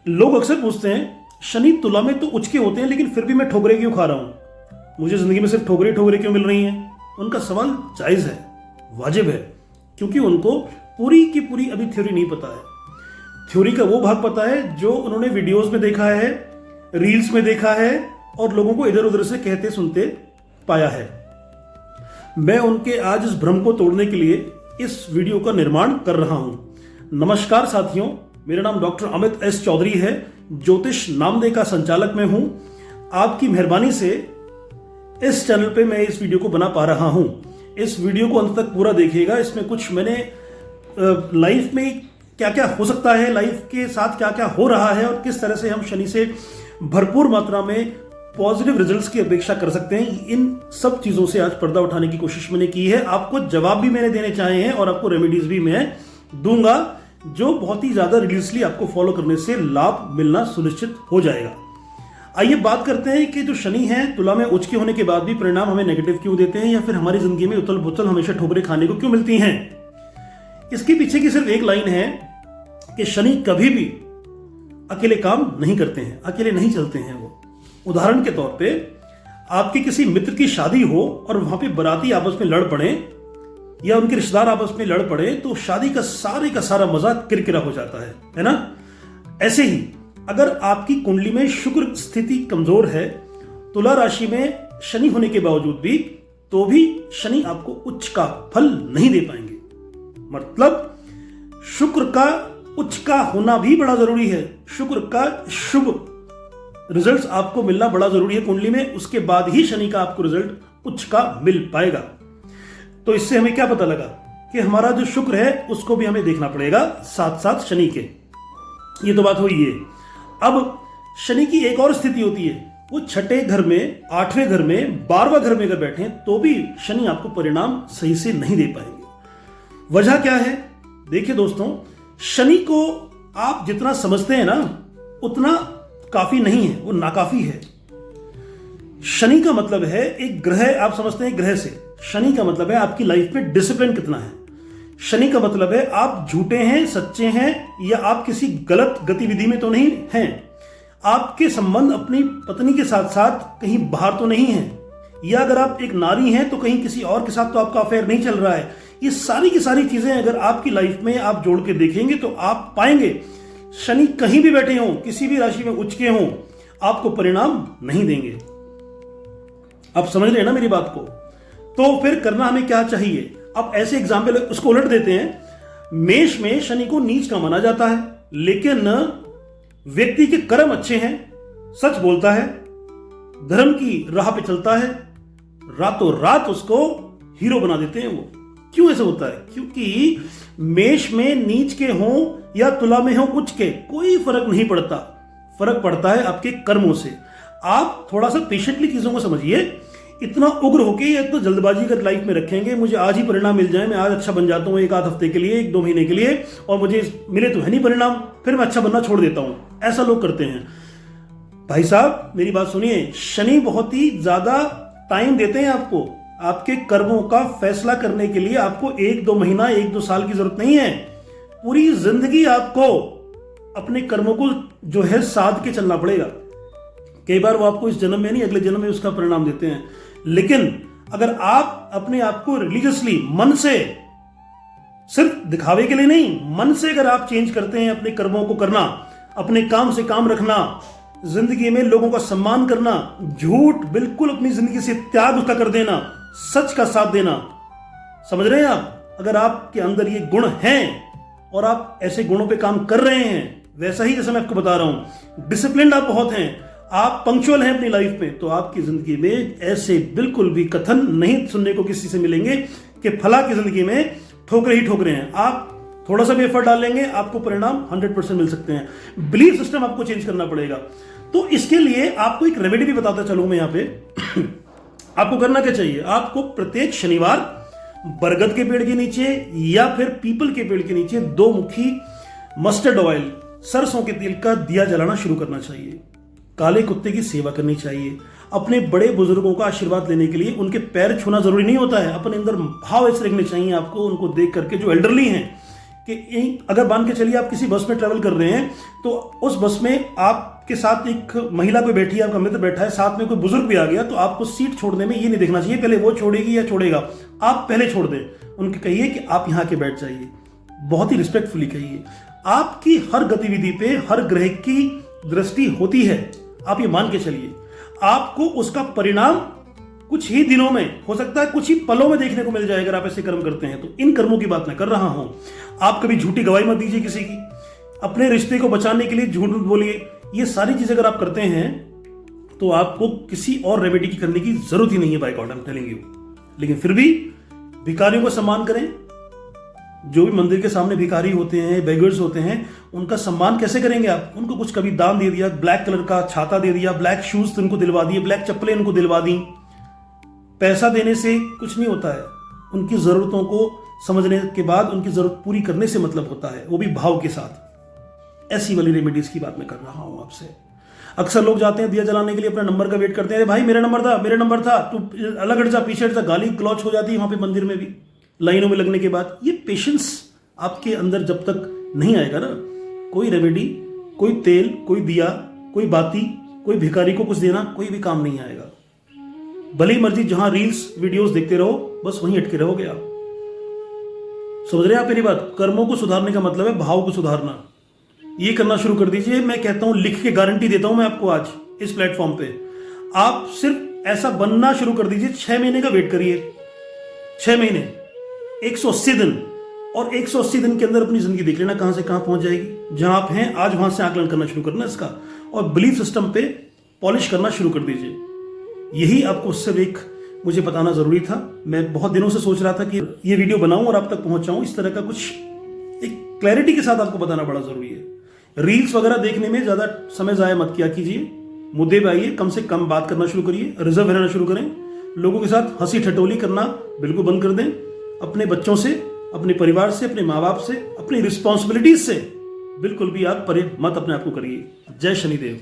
लोग अक्सर पूछते हैं शनि तुला में तो उचके होते हैं लेकिन फिर भी मैं ठोकरे क्यों खा रहा हूं, मुझे जिंदगी में सिर्फ ठोकरे ठोकरे क्यों मिल रही हैं। उनका सवाल जायज है, वाजिब है, क्योंकि उनको पूरी की पूरी अभी थ्योरी नहीं पता है। थ्योरी का वो भाग पता है जो उन्होंने वीडियोस में देखा है, रील्स में देखा है और लोगों को इधर उधर से कहते सुनते पाया है। मैं उनके आज इस भ्रम को तोड़ने के लिए इस वीडियो का निर्माण कर रहा हूं। नमस्कार साथियों, मेरा नाम डॉक्टर अमित एस चौधरी है। ज्योतिष नामदे का संचालक मैं हूं। आपकी मेहरबानी से इस चैनल पे मैं इस वीडियो को बना पा रहा हूं। इस वीडियो को अंत तक पूरा देखिएगा। इसमें कुछ मैंने लाइफ में क्या क्या हो सकता है, लाइफ के साथ क्या क्या हो रहा है और किस तरह से हम शनि से भरपूर मात्रा में पॉजिटिव रिजल्ट्स की अपेक्षा कर सकते हैं, इन सब चीजों से आज पर्दा उठाने की कोशिश मैंने की है। आपको जवाब भी मैंने देने चाहे हैं और आपको रेमेडीज भी मैं दूंगा जो बहुत ही ज्यादा रिलीजियसली आपको फॉलो करने से लाभ मिलना सुनिश्चित हो जाएगा। आइए बात करते हैं कि जो शनि है तुला में उचके होने के बाद भी परिणाम हमें नेगेटिव क्यों देते हैं या फिर हमारी जिंदगी में उथल पुथल हमेशा ठोकरें खाने को क्यों मिलती हैं। इसके पीछे की सिर्फ एक लाइन है कि शनि कभी भी अकेले काम नहीं करते हैं, अकेले नहीं चलते हैं वो। उदाहरण के तौर पे आपके किसी मित्र की शादी हो और वहां पे बाराती आपस में लड़ पड़े या उनके रिश्तेदार आपस में लड़ पड़े तो शादी का सारा मजा किरकिरा हो जाता है ना। ऐसे ही अगर आपकी कुंडली में शुक्र स्थिति कमजोर है, तुला राशि में शनि होने के बावजूद भी, तो भी शनि आपको उच्च का फल नहीं दे पाएंगे। मतलब शुक्र का उच्च का होना भी बड़ा जरूरी है। शुक्र का शुभ रिजल्ट्स आपको मिलना बड़ा जरूरी है कुंडली में, उसके बाद ही शनि का आपको रिजल्ट उच्च का मिल पाएगा। तो इससे हमें क्या पता लगा कि हमारा जो शुक्र है उसको भी हमें देखना पड़ेगा साथ साथ शनि के। ये तो बात हुई है। अब शनि की एक और स्थिति होती है, वो छठे घर में, आठवें घर में, 12वां घर में अगर बैठे तो भी शनि आपको परिणाम सही से नहीं दे पाएंगे। वजह क्या है? देखिए दोस्तों, शनि को आप जितना समझते हैं ना उतना काफी नहीं है, वो नाकाफी है। शनि का मतलब है एक ग्रह, आप समझते हैं ग्रह से। शनि का मतलब है आपकी लाइफ में डिसिप्लिन कितना है। शनि का मतलब है आप झूठे हैं, सच्चे हैं, या आप किसी गलत गतिविधि में तो नहीं हैं। आपके संबंध अपनी पत्नी के साथ साथ कहीं बाहर तो नहीं है, या अगर आप एक नारी हैं तो कहीं किसी और के साथ तो आपका अफेयर नहीं चल रहा है। ये सारी की सारी चीजें अगर आपकी लाइफ में आप जोड़ के देखेंगे तो आप पाएंगे शनि कहीं भी बैठे हों, किसी भी राशि में उचके हों, आपको परिणाम नहीं देंगे। आप समझ रहे हैं ना मेरी बात को? तो फिर करना हमें क्या चाहिए? अब ऐसे एग्जाम्पल उसको उलट देते हैं। मेष में शनि को नीच का माना जाता है, लेकिन व्यक्ति के कर्म अच्छे हैं, सच बोलता है, धर्म की राह पे चलता है, रातों रात उसको हीरो बना देते हैं वो। क्यों ऐसा होता है? क्योंकि मेष में नीच के हों या तुला में हों उच्च के, कोई फर्क नहीं पड़ता। फर्क पड़ता है आपके कर्मों से। आप थोड़ा सा पेशेंटली चीजों को समझिए। इतना उग्र होके या तो जल्दबाजी कर लाइफ में रखेंगे, मुझे आज ही परिणाम मिल जाए, मैं आज अच्छा बन जाता हूं एक आध हफ्ते के लिए, 1-2 महीने के लिए, और मुझे मिले तो है नहीं परिणाम, फिर मैं अच्छा बनना छोड़ देता हूं। ऐसा लोग करते हैं। भाई साहब मेरी बात सुनिए, शनि बहुत ही ज्यादा टाइम देते हैं आपको। आपके कर्मों का फैसला करने के लिए आपको 1-2 महीना, 1-2 साल की जरूरत नहीं है। पूरी जिंदगी आपको अपने कर्मों को जो है साध के चलना पड़ेगा। कई बार वो आपको इस जन्म में नहीं, अगले जन्म में उसका परिणाम देते हैं। लेकिन अगर आप अपने आप को रिलीजियसली, मन से, सिर्फ दिखावे के लिए नहीं, मन से अगर आप चेंज करते हैं अपने कर्मों को करना, अपने काम से काम रखना, जिंदगी में लोगों का सम्मान करना, झूठ बिल्कुल अपनी जिंदगी से त्याग उसका कर देना, सच का साथ देना, समझ रहे हैं आप? अगर आपके अंदर ये गुण हैं और आप ऐसे गुणों पे काम कर रहे हैं, वैसा ही जैसे मैं आपको बता रहा हूं, डिसिप्लिन आप बहुत हैं, आप पंक्चुअल हैं अपनी लाइफ में, तो आपकी जिंदगी में ऐसे बिल्कुल भी कथन नहीं सुनने को किसी से मिलेंगे कि फला की जिंदगी में ठोकरे ही ठोकरे हैं। आप थोड़ा सा भी एफर्ट डालेंगे, आपको परिणाम 100% मिल सकते हैं। बिलीफ सिस्टम आपको चेंज करना पड़ेगा। तो इसके लिए आपको एक रेमेडी भी बताता चलूं मैं यहां पे। आपको करना क्या चाहिए? आपको प्रत्येक शनिवार बरगद के पेड़ के नीचे या फिर पीपल के पेड़ के नीचे 2 मुट्ठी मस्टर्ड ऑयल, सरसों के तेल का दिया जलाना शुरू करना चाहिए। काले कुत्ते की सेवा करनी चाहिए। अपने बड़े बुजुर्गों का आशीर्वाद लेने के लिए उनके पैर छूना जरूरी नहीं होता है, अपने अंदर भाव ऐसे रखने चाहिए आपको, उनको देख करके, जो एल्डरली हैं, अगर मान के चलिए आप किसी बस में ट्रैवल कर रहे हैं, तो उस बस में आपके साथ एक महिला कोई बैठी है, आपका मित्र बैठा है, साथ में कोई बुजुर्ग भी आ गया, तो आपको सीट छोड़ने में ये नहीं देखना चाहिए पहले वो छोड़ेगी या छोड़ेगा, आप पहले छोड़ दें। उनके कहिए कि आप यहाँ के बैठ जाइए, बहुत ही रिस्पेक्टफुली कहिए। आपकी हर गतिविधि पे हर ग्रह की दृष्टि होती है, आप ये मान के चलिए। आपको उसका परिणाम कुछ ही दिनों में, हो सकता है कुछ ही पलों में देखने को मिल जाए अगर आप ऐसे कर्म करते हैं। तो इन कर्मों की बात मैं कर रहा हूं। आप कभी झूठी गवाही मत दीजिए किसी की, अपने रिश्ते को बचाने के लिए झूठ मत बोलिए। ये सारी चीजें अगर आप करते हैं तो आपको किसी और रेमेडी की करने की जरूरत ही नहीं है, by God I am telling you. लेकिन फिर भी भिखारियों को सम्मान करें। जो भी मंदिर के सामने भिखारी होते हैं, बेगर्स होते हैं, उनका सम्मान कैसे करेंगे आप? उनको कुछ कभी दान दे दिया, ब्लैक कलर का छाता दे दिया, ब्लैक शूज उनको दिलवा दिए, ब्लैक चप्पलें उनको दिलवा दी। पैसा देने से कुछ नहीं होता है, उनकी जरूरतों को समझने के बाद उनकी जरूरत पूरी करने से मतलब होता है, वो भी भाव के साथ। ऐसी वाली रेमेडीज की बात मैं कर रहा हूं आपसे। अक्सर लोग जाते हैं दिया जलाने के लिए, अपना नंबर का वेट करते हैं, अरे भाई मेरा नंबर था, तू अलग हट जा, पीछे हट जा, गाली गलौच हो जाती है वहां पे मंदिर में भी लाइनों में लगने के बाद। ये पेशेंस आपके अंदर जब तक नहीं आएगा ना, कोई रेमेडी, कोई तेल, कोई दिया, कोई बाती, कोई भिखारी को कुछ देना, कोई भी काम नहीं आएगा। भले ही मर्जी जहां रील्स वीडियोस देखते रहो, बस वहीं अटके रहोगे आप। समझ रहे हैं आप मेरी बात? कर्मों को सुधारने का मतलब है भाव को सुधारना। ये करना शुरू कर दीजिए। मैं कहता हूं, लिख के गारंटी देता हूं मैं आपको आज इस प्लेटफॉर्म पे, आप सिर्फ ऐसा बनना शुरू कर दीजिए। 6 महीने का वेट करिए, 6 महीने, 180 दिन, और 180 दिन के अंदर अपनी जिंदगी देख लेना कहां से कहां पहुंच जाएगी। जहां आप हैं आज, वहां से आकलन करना शुरू करना इसका, और बिलीफ सिस्टम पे पॉलिश करना शुरू कर दीजिए। यही आपको सिर्फ एक मुझे बताना जरूरी था। मैं बहुत दिनों से सोच रहा था कि ये वीडियो बनाऊं और आप तक पहुंचाऊं। इस तरह का कुछ एक क्लैरिटी के साथ आपको बताना बड़ा जरूरी है। रील्स वगैरह देखने में ज्यादा समय जाया मत किया कीजिए, मुद्दे पे आइए, कम से कम बात करना शुरू करिए, रिजर्व रहना शुरू करें, लोगों के साथ हंसी ठटोली करना बिल्कुल बंद कर दें। अपने बच्चों से, अपने परिवार से, अपने माँ बाप से, अपनी रिस्पॉन्सिबिलिटीज से बिल्कुल भी आप परे मत अपने आप को करिए। जय शनिदेव।